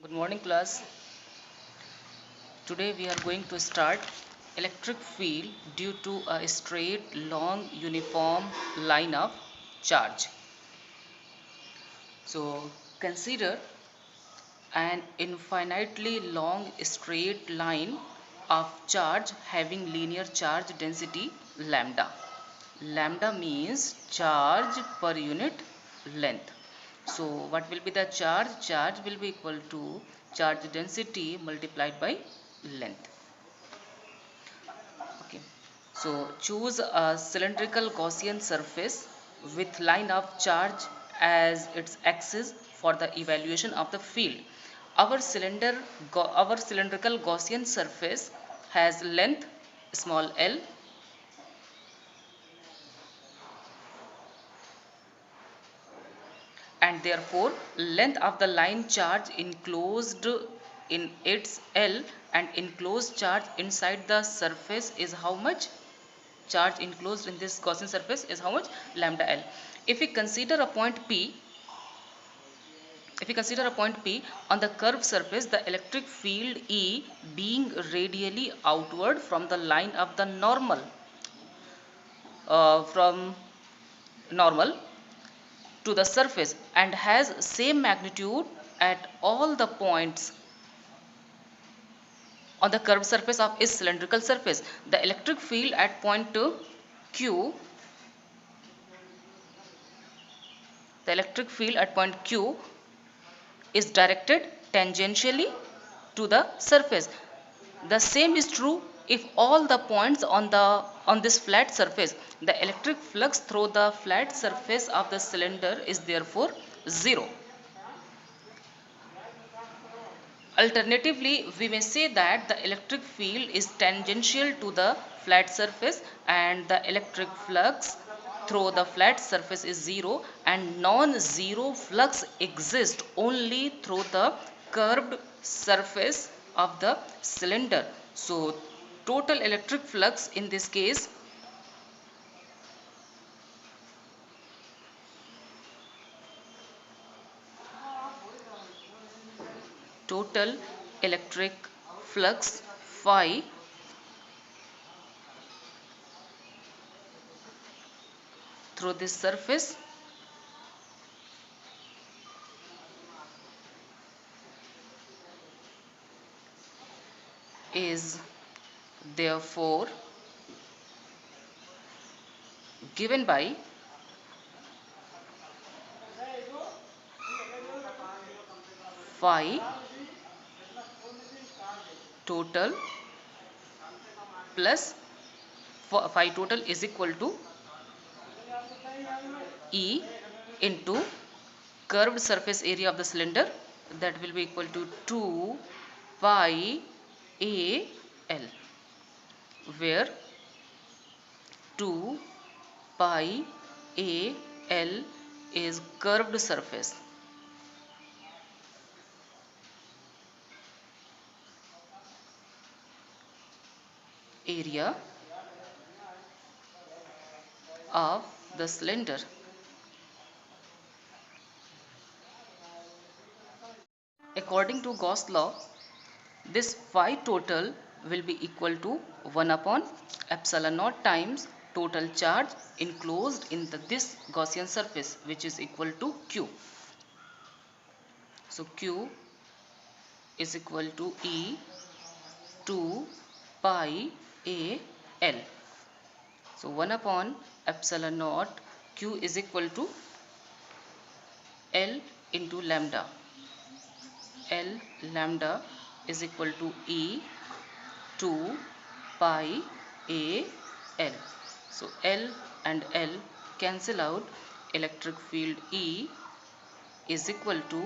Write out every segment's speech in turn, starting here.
Good morning, class. Today we are going to start electric field due to a straight, long, uniform line of charge. So consider an infinitely long straight line of charge having linear charge density lambda. Lambda means charge per unit length. So what will be the charge? Charge will be equal to charge density multiplied by length. Okay. So choose a cylindrical Gaussian surface with line of charge as its axis for the evaluation of the field. Our cylindrical Gaussian surface has length small l and therefore length of the line charge enclosed in its L and enclosed charge inside the surface is how much? Charge enclosed in this Gaussian surface is how much? Lambda L. If we consider a point P, on the curved surface, the electric field E being radially outward from the line of the from normal to the surface and has same magnitude at all the points on the curved surface of its cylindrical surface. The electric field at point Q, the electric field at point Q is directed tangentially to the surface. The same is true if all the points on this flat surface. The electric flux through the flat surface of the cylinder is therefore zero. Alternatively, we may say that the electric field is tangential to the flat surface and the electric flux through the flat surface is zero and non-zero flux exists only through the curved surface of the cylinder. So, total electric flux in this case total electric flux phi through this surface is therefore given by phi total plus phi total is equal to E into curved surface area of the cylinder, that will be equal to 2 pi a l, where 2 pi a l is curved surface area of the cylinder. According to Gauss law, this phi total will be equal to 1 upon epsilon naught times total charge enclosed in this Gaussian surface, which is equal to Q. So Q is equal to E 2 pi a l. So 1 upon epsilon naught Q is equal to L into lambda. L lambda is equal to E 2 pi a l. So L and L cancel out. Electric field E is equal to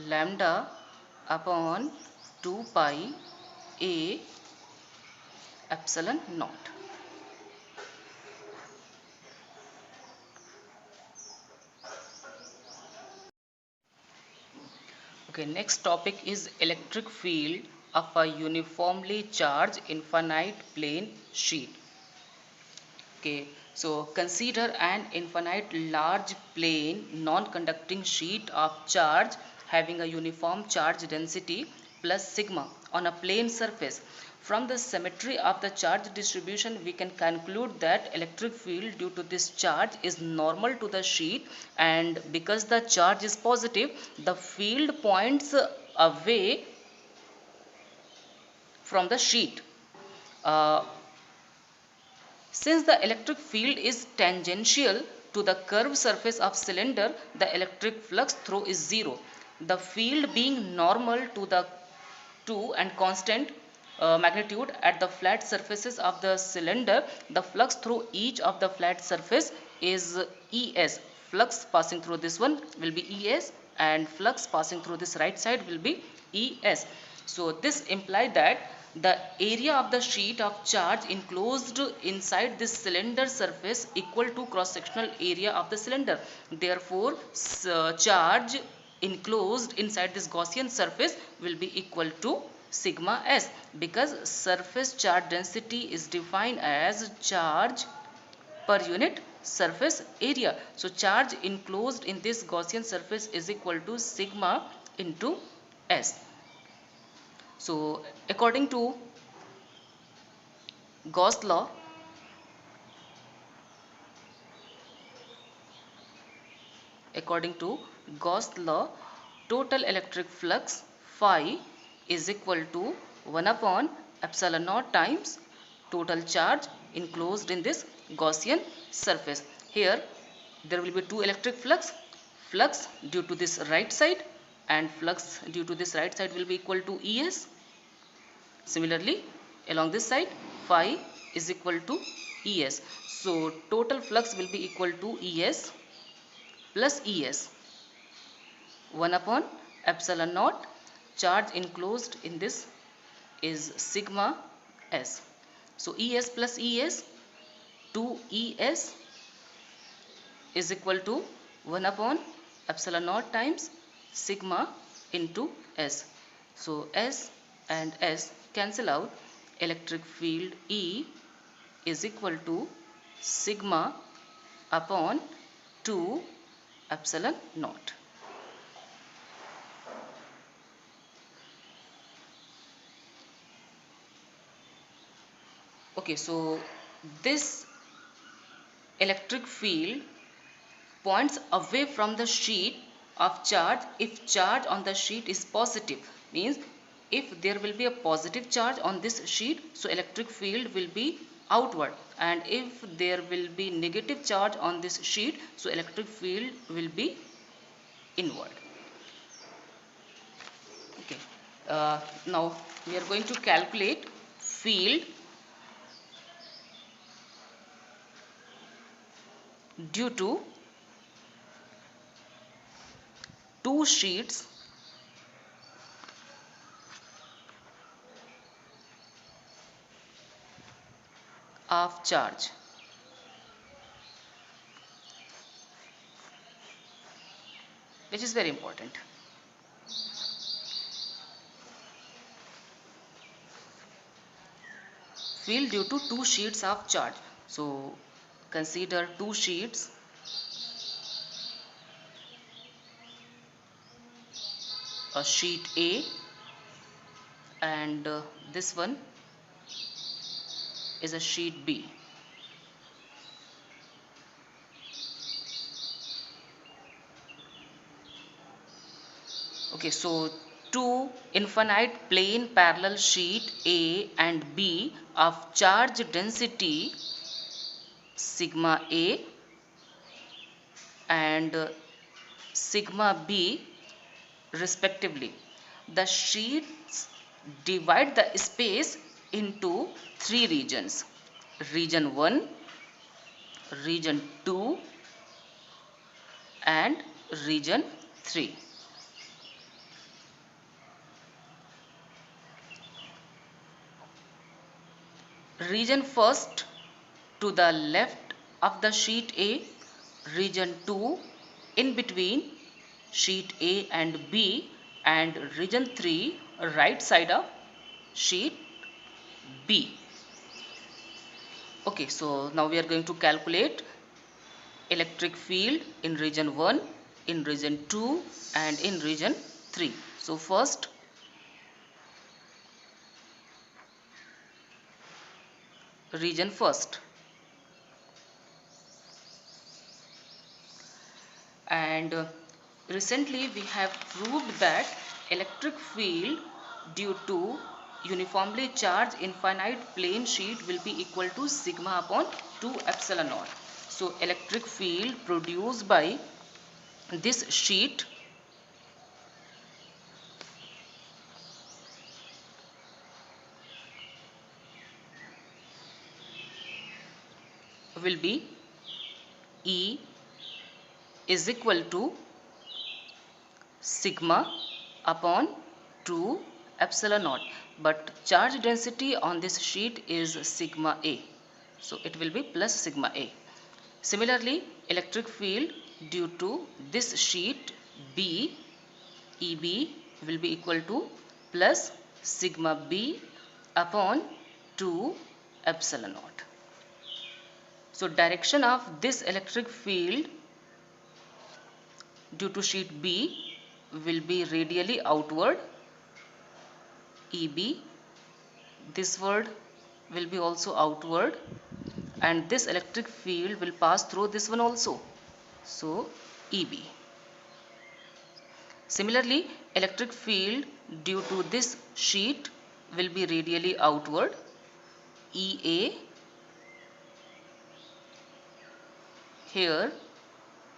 lambda upon 2 pi a epsilon naught. Okay, next topic is electric field of a uniformly charged infinite plane sheet. Okay, so consider an infinite large plane non-conducting sheet of charge having a uniform charge density plus sigma on a plane surface. From the symmetry of the charge distribution, we can conclude that electric field due to this charge is normal to the sheet, and because the charge is positive, the field points away from the sheet. Uh, Since the electric field is tangential to the curved surface of cylinder, the electric flux through is zero. The field being normal to and constant magnitude at the flat surfaces of the cylinder, the flux through each of the flat surface is Es. Flux passing through this one will be Es, and flux passing through this right side will be Es. So this implies that the area of the sheet of charge enclosed inside this cylinder surface equal to cross-sectional area of the cylinder. Therefore, charge enclosed inside this Gaussian surface will be equal to sigma s, because surface charge density is defined as charge per unit surface area. So charge enclosed in this Gaussian surface is equal to sigma into s. So according to Gauss law, total electric flux phi is equal to 1 upon epsilon naught times total charge enclosed in this Gaussian surface. Here there will be two electric flux due to this right side, and flux due to this right side will be equal to Es. Similarly, along this side, phi is equal to Es. So total flux will be equal to Es plus Es, 1 upon epsilon naught. Charge enclosed in this is sigma s. So Es plus Es, 2Es is equal to 1 upon epsilon naught times sigma into S. So S and S cancel out. Electric field E is equal to sigma upon 2 epsilon naught. Okay, so this electric field points away from the sheet of charge if charge on the sheet is positive. Means if there will be a positive charge on this sheet, so electric field will be outward, and if there will be negative charge on this sheet, so electric field will be inward. Okay, now we are going to calculate field due to two sheets of charge. Which is very important. Field due to two sheets of charge. So consider two sheets. A sheet A, and this one is a sheet B. Okay, so two infinite plane parallel sheet A and B of charge density sigma A and sigma B respectively. The sheets divide the space into three regions: region 1, region 2 and region 3. Region first to the left of the sheet A, region 2 in between sheet A and B, and region 3 right side of sheet B. Okay, so now we are going to calculate electric field in region 1, in region 2 and in region 3. So first region first, and recently we have proved that electric field due to uniformly charged infinite plane sheet will be equal to sigma upon 2 epsilon naught. So electric field produced by this sheet will be E is equal to sigma upon 2 epsilon naught, but charge density on this sheet is sigma A, so it will be plus sigma A. Similarly, electric field due to this sheet B, EB, will be equal to plus sigma B upon 2 epsilon naught. So direction of this electric field due to sheet B will be radially outward, EB. This word will be also outward, and this electric field will pass through this one also, so EB. Similarly, electric field due to this sheet will be radially outward, EA. Here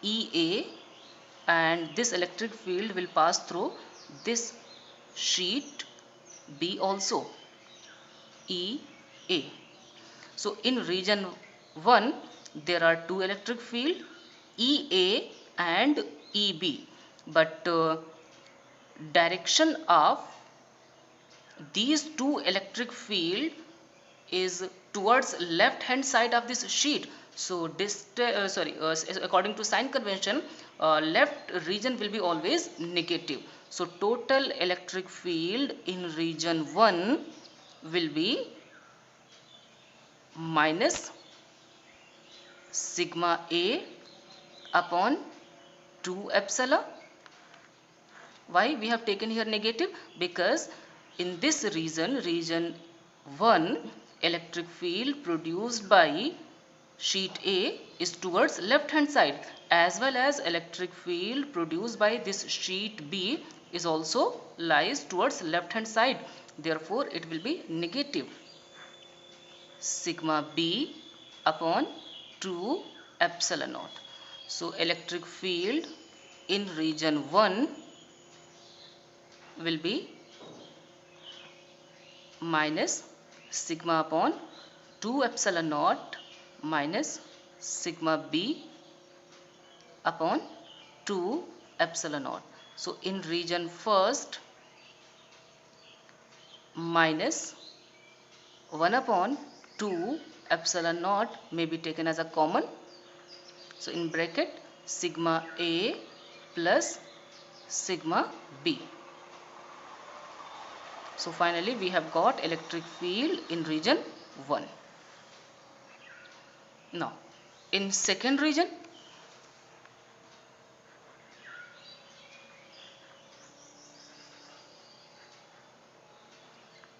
EA, and this electric field will pass through this sheet B also, EA. So in region 1 there are two electric field, EA and EB, but direction of these two electric field is towards left hand side of this sheet. So according to sign convention, left region will be always negative. So total electric field in region 1 will be minus sigma A upon 2 epsilon. Why we have taken here negative? Because in this region 1, electric field produced by sheet A is towards left hand side, as well as electric field produced by this sheet B is also lies towards left hand side. Therefore it will be negative sigma B upon 2 epsilon naught. So electric field in region 1 will be minus sigma upon 2 epsilon naught minus sigma B upon 2 epsilon naught. So in region first, minus 1 upon 2 epsilon naught may be taken as a common. So in bracket, sigma A plus sigma B. So finally we have got electric field in region 1. Now in second region,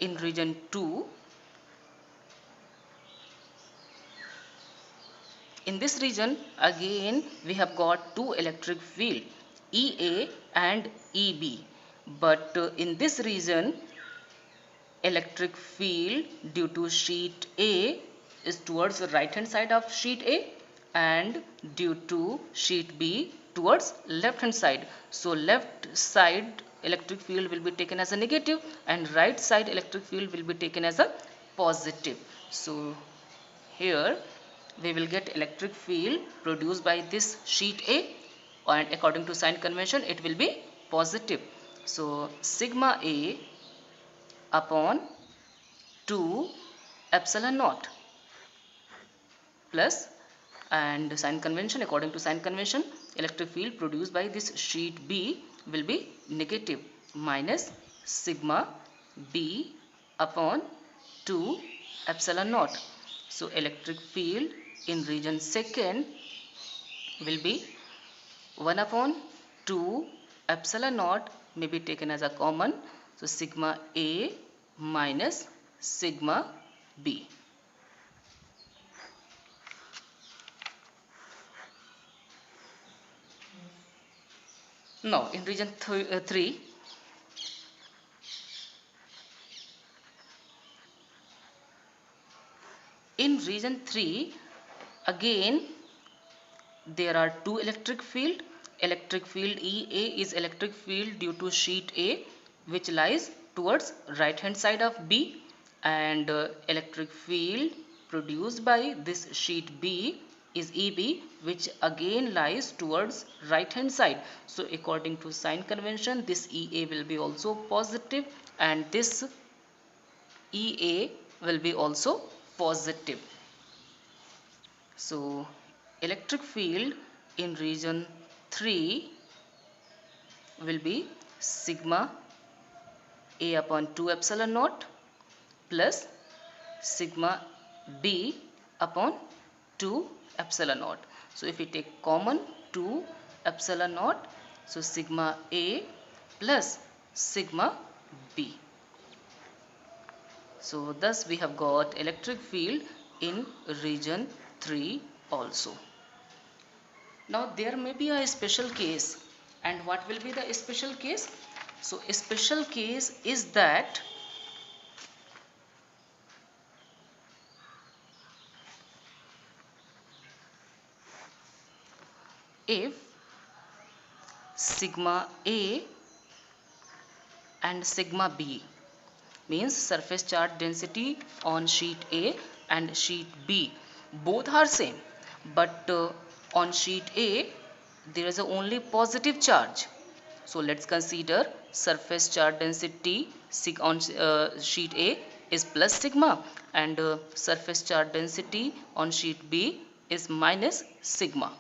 in region 2, in this region again we have got two electric field, EA and EB, but in this region electric field due to sheet A is towards the right hand side of sheet A, and due to sheet B towards left hand side. So left side electric field will be taken as a negative, and right side electric field will be taken as a positive. So here we will get electric field produced by this sheet A, and according to sign convention it will be positive. So sigma A upon 2 epsilon naught plus, and sign convention, according to sign convention, electric field produced by this sheet B will be negative, minus sigma B upon 2 epsilon naught. So electric field in region second will be 1 upon 2 epsilon naught may be taken as a common. So sigma A minus sigma B. Now in region 3, in region 3 again there are two electric field. Electric field EA is electric field due to sheet A, which lies towards right hand side of B, and electric field produced by this sheet B is EB, which again lies towards right hand side. So according to sign convention, this EA will be also positive and this EA will be also positive. So electric field in region 3 will be sigma A upon 2 epsilon naught plus sigma B upon 2 epsilon naught. So if we take common 2 epsilon naught, so sigma A plus sigma B. So thus we have got electric field in region 3 also. Now there may be a special case, and what will be the special case? So a special case is that if sigma A and sigma B, means surface charge density on sheet A and sheet B, both are same, but on sheet A there is only positive charge. So let's consider surface charge density on sheet A is plus sigma, and surface charge density on sheet B is minus sigma.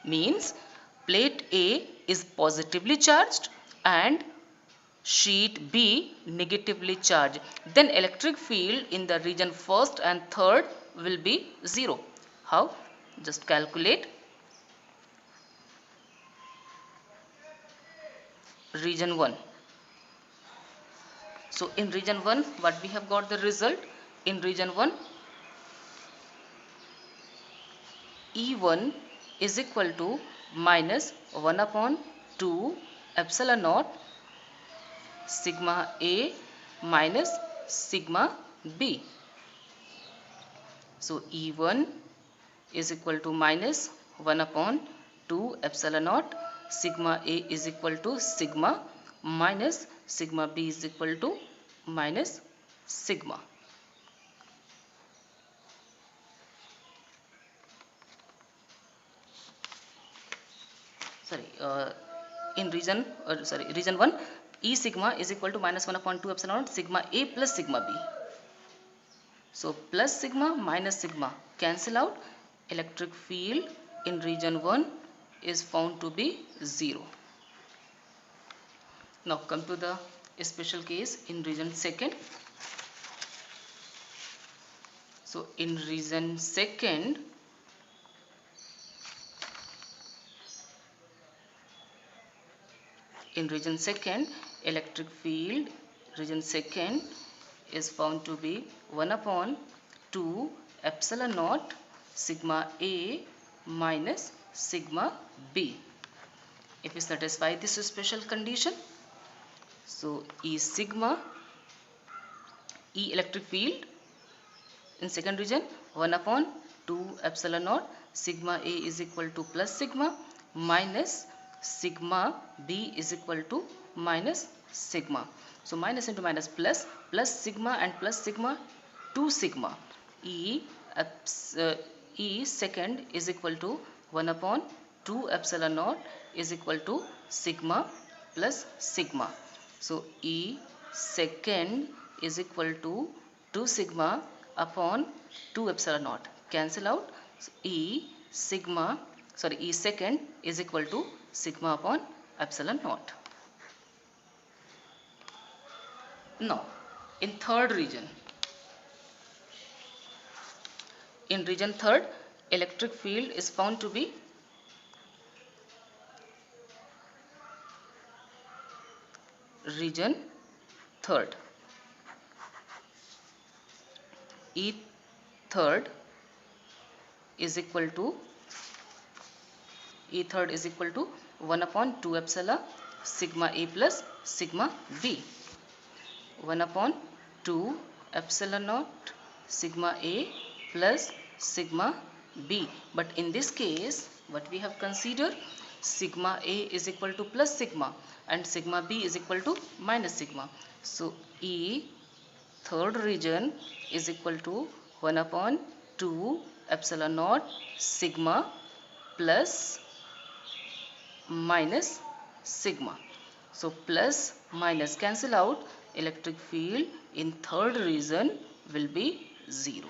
Means plate A is positively charged and sheet B negatively charged. Then electric field in the region 1st and 3rd will be 0. How? Just calculate. Region 1. So in region 1, what we have got the result? In region 1, E1 is equal to minus 1 upon 2 epsilon naught sigma A minus sigma B. So E1 is equal to minus 1 upon 2 epsilon naught sigma A is equal to sigma minus sigma B is equal to minus sigma. In region 1, E sigma is equal to minus 1 upon 2 epsilon naught sigma A plus sigma B. So plus sigma minus sigma cancel out. Electric field in region 1 is found to be 0. Now come to the special case in region 2nd. So in region 2nd, electric field region 2nd is found to be 1 upon 2 epsilon naught sigma A minus sigma B. If we satisfy this special condition, so E electric field in second region 1 upon 2 epsilon naught sigma A is equal to plus sigma minus sigma B is equal to minus sigma. So minus into minus plus, plus sigma and plus sigma 2 sigma. E second is equal to 1 upon 2 epsilon naught is equal to sigma plus sigma. So E second is equal to 2 sigma upon 2 epsilon naught. Cancel out. So E second is equal to sigma upon epsilon naught. Now in third region, in region 3rd, electric field is found to be region third. E third is equal to 1 upon 2 epsilon sigma A plus sigma B. 1 upon 2 epsilon naught sigma A plus sigma B. But in this case, what we have considered, sigma A is equal to plus sigma and sigma B is equal to minus sigma. So E third region is equal to 1 upon 2 epsilon naught sigma plus minus sigma. So plus minus cancel out, electric field in third region will be 0.